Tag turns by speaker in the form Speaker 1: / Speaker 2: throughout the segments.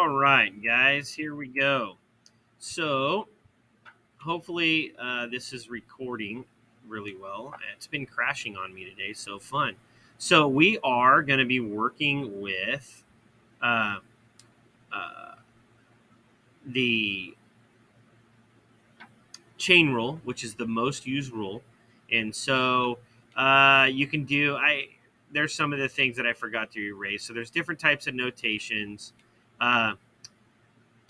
Speaker 1: All right, guys, here we go. So, hopefully, this is recording really well. It's been crashing on me today, so fun. So, we are going to be working with uh, uh, the chain rule, which is the most used rule. And so, you can do, there's some of the things that I forgot to erase. So, there's different types of notations. Uh,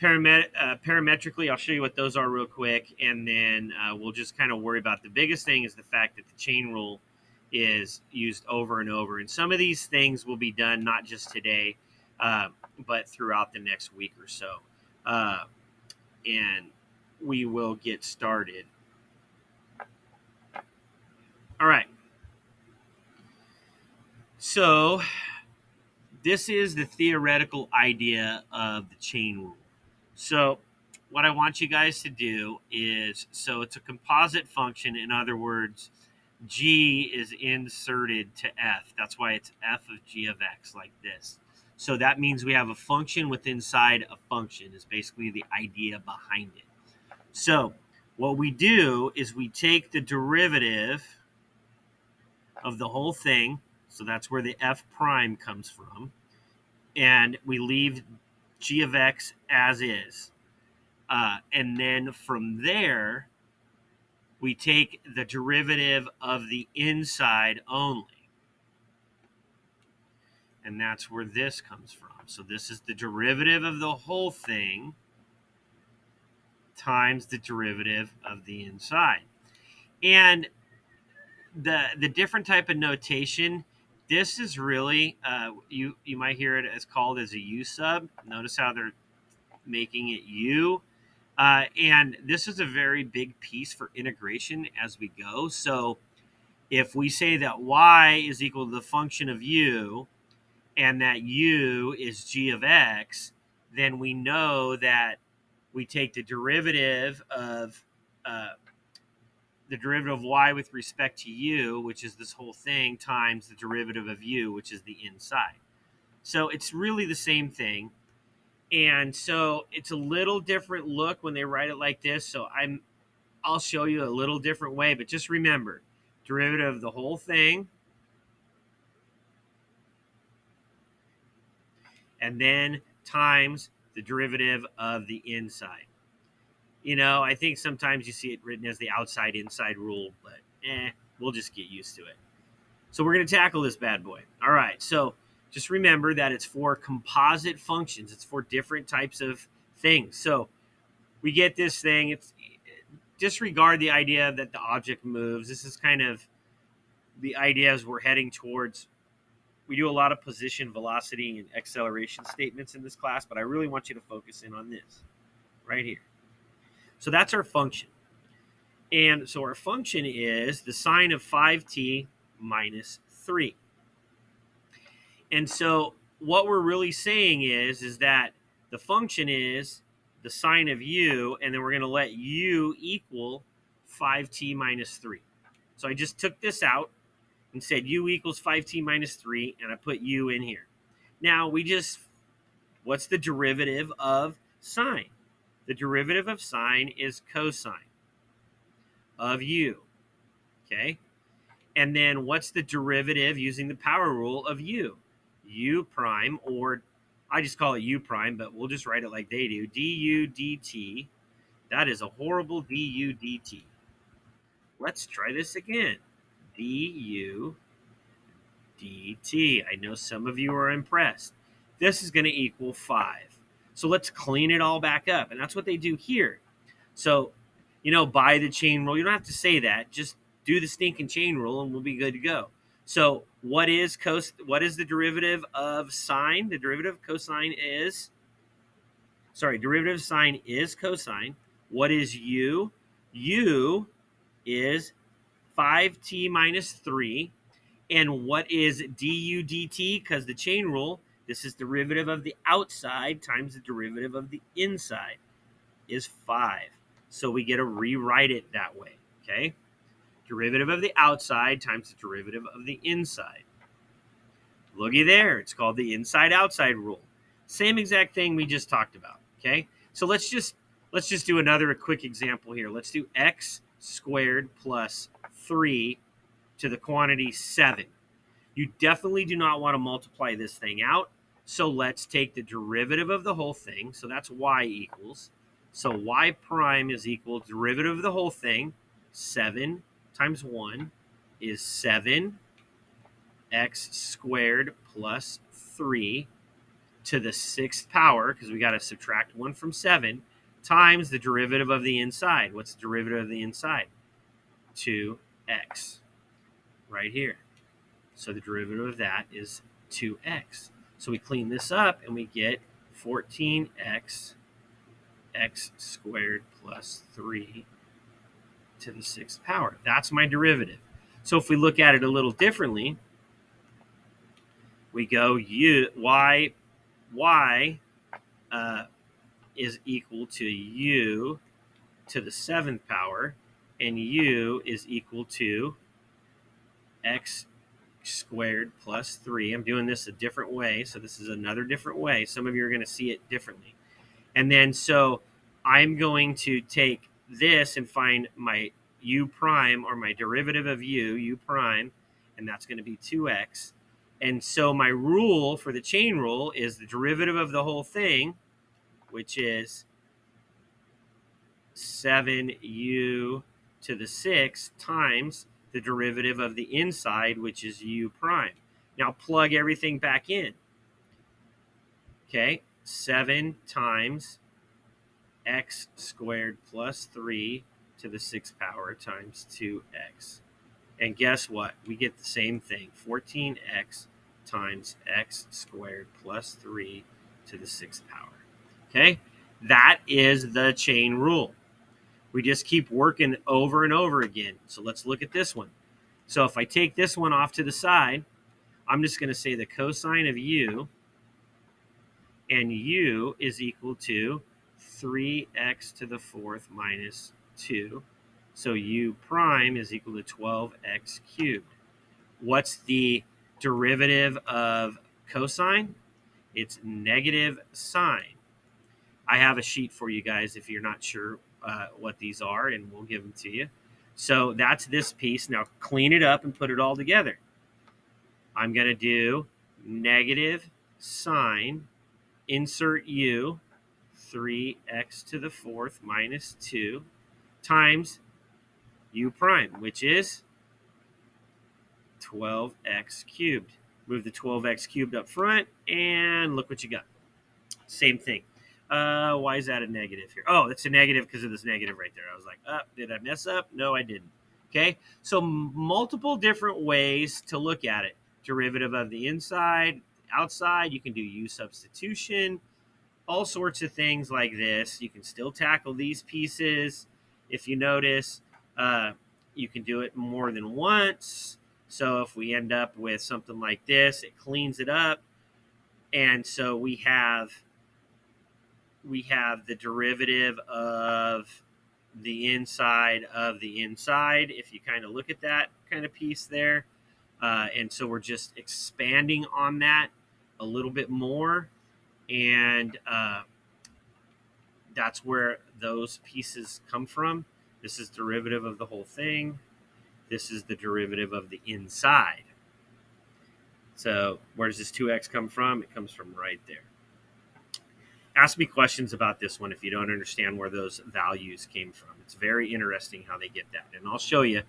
Speaker 1: Parametrically, I'll show you what those are real quick, and then we'll just kind of worry about the biggest thing is the fact that the chain rule is used over and over. And some of these things will be done not just today, uh, but throughout the next week or so. And we will get started. All right. So this is the theoretical idea of the chain rule. So what I want you guys to do is, so it's a composite function. In other words, G is inserted to F. That's why it's F of G of X like this. So that means we have a function within inside a function is basically the idea behind it. So what we do is we take the derivative of the whole thing. So that's where the F prime comes from. And we leave G of X as is. And then from there, we take the derivative of the inside only. And that's where this comes from. So this is the derivative of the whole thing times the derivative of the inside. And the different type of notation, this is really, you might hear it as called as a U sub. Notice how they're making it U. And this is a very big piece for integration as we go. So if we say that y is equal to the function of u and that u is g of x, then we know that we take the derivative of y with respect to u, which is this whole thing, times the derivative of u, which is the inside. So it's really the same thing. And so it's a little different look when they write it like this. So I'll show you a little different way, but just remember, derivative of the whole thing, and then times the derivative of the inside. You know, I think sometimes you see it written as the outside-inside rule, but we'll just get used to it. So we're going to tackle this bad boy. All right, so just remember that it's for composite functions. It's for different types of things. So we get this thing. It's disregard the idea that the object moves. This is kind of the idea as we're heading towards. We do a lot of position, velocity, and acceleration statements in this class, but I really want you to focus in on this right here. So that's our function. And so our function is the sine of 5t minus 3. And so what we're really saying is that the function is the sine of u, and then we're going to let u equal 5t minus 3. So I just took this out and said u equals 5t minus 3, and I put u in here. Now, what's the derivative of sine? The derivative of sine is cosine of u, okay? And then what's the derivative using the power rule of u? U prime, or I just call it u prime, but we'll just write it like they do, du dt. That is a horrible du dt. Let's try this again. Du dt. I know some of you are impressed. This is going to equal 5. So let's clean it all back up. And that's what they do here. So, by the chain rule, you don't have to say that. Just do the stinking chain rule and we'll be good to go. So what is the derivative of sine? The derivative of cosine is, derivative of sine is cosine. What is u? U is 5t minus 3. And what is du dt? Because the chain rule, this is derivative of the outside times the derivative of the inside, is 5. So we get to rewrite it that way, okay? Derivative of the outside times the derivative of the inside. Looky there. It's called the inside-outside rule. Same exact thing we just talked about. Okay, so let's just do another quick example here. Let's do x squared plus 3 to the quantity 7. You definitely do not want to multiply this thing out. So let's take the derivative of the whole thing. So that's y equals. So y prime is equal to derivative of the whole thing. 7 times 1 is 7x squared plus 3 to the 6th power, because we got to subtract 1 from 7, times the derivative of the inside. What's the derivative of the inside? 2x right here. So the derivative of that is 2x. So we clean this up and we get 14x x squared plus 3 to the 6th power. That's my derivative. So if we look at it a little differently, we go y is equal to u to the 7th power, and u is equal to x squared plus 3. I'm doing this a different way, so this is another different way. Some of you are going to see it differently. And then so I'm going to take this and find my u prime, or my derivative of u prime, and that's going to be 2x. And so my rule for the chain rule is the derivative of the whole thing, which is 7u to the 6 times the derivative of the inside, which is u prime. Now plug everything back in. Okay, 7 times x squared plus 3 to the 6th power times 2x. And guess what? We get the same thing, 14x times x squared plus 3 to the 6th power. Okay, that is the chain rule. We just keep working over and over again. So let's look at this one. So if I take this one off to the side, I'm just going to say the cosine of u, and u is equal to 3x to the 4th minus 2. So u prime is equal to 12x cubed. What's the derivative of cosine? It's negative sine. I have a sheet for you guys if you're not sure what these are, and we'll give them to you. So that's this piece. Now clean it up and put it all together. I'm going to do negative sine, insert u, 3x to the 4th minus 2 times u prime, which is 12x cubed. Move the 12x cubed up front, and look what you got. Same thing. Why is that a negative here? Oh, it's a negative because of this negative right there. I was like, did I mess up? No, I didn't. Okay, so multiple different ways to look at it. Derivative of the inside, outside. You can do u substitution, all sorts of things like this. You can still tackle these pieces. If you notice, you can do it more than once. So if we end up with something like this, it cleans it up. And so we have the derivative of the inside of the inside, if you kind of look at that kind of piece there. And so we're just expanding on that a little bit more. And that's where those pieces come from. This is derivative of the whole thing. This is the derivative of the inside. So where does this 2x come from? It comes from right there. Ask me questions about this one if you don't understand where those values came from. It's very interesting how they get that. And I'll show you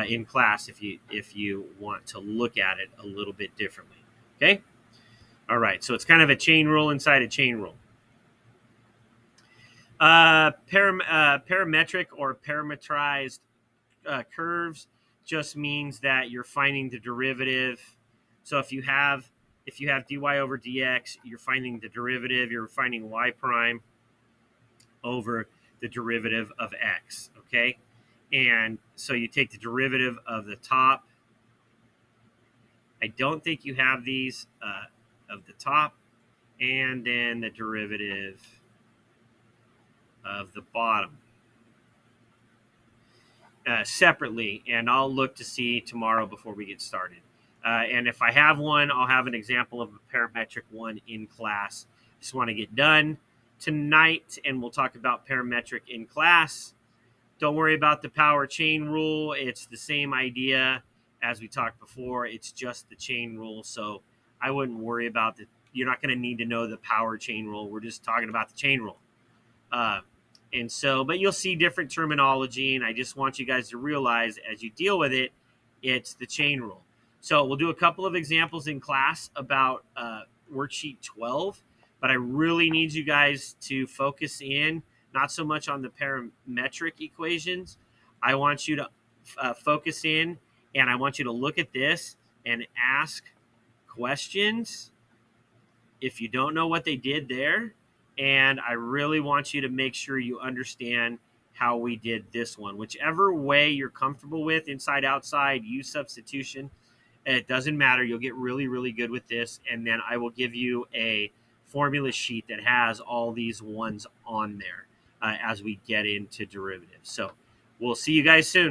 Speaker 1: in class if you want to look at it a little bit differently. Okay? All right, so it's kind of a chain rule inside a chain rule. Parametric or parametrized curves just means that you're finding the derivative. So if you have dy over dx, you're finding the derivative. You're finding y prime over the derivative of x, okay? And so you take the derivative of the top. I don't think you have these of the top, and then the derivative of the bottom separately, and I'll look to see tomorrow before we get started. And if I have one, I'll have an example of a parametric one in class. Just want to get done tonight, and we'll talk about parametric in class. Don't worry about the power chain rule. It's the same idea as we talked before. It's just the chain rule. So I wouldn't worry about the, you're not going to need to know the power chain rule. We're just talking about the chain rule. And so, but you'll see different terminology, and I just want you guys to realize as you deal with it, it's the chain rule. So we'll do a couple of examples in class about worksheet 12, but I really need you guys to focus in, not so much on the parametric equations. I want you to focus in, and I want you to look at this and ask questions if you don't know what they did there. And I really want you to make sure you understand how we did this one. Whichever way you're comfortable with, inside, outside, use substitution, it doesn't matter. You'll get really, really good with this. And then I will give you a formula sheet that has all these ones on there as we get into derivatives. So we'll see you guys soon.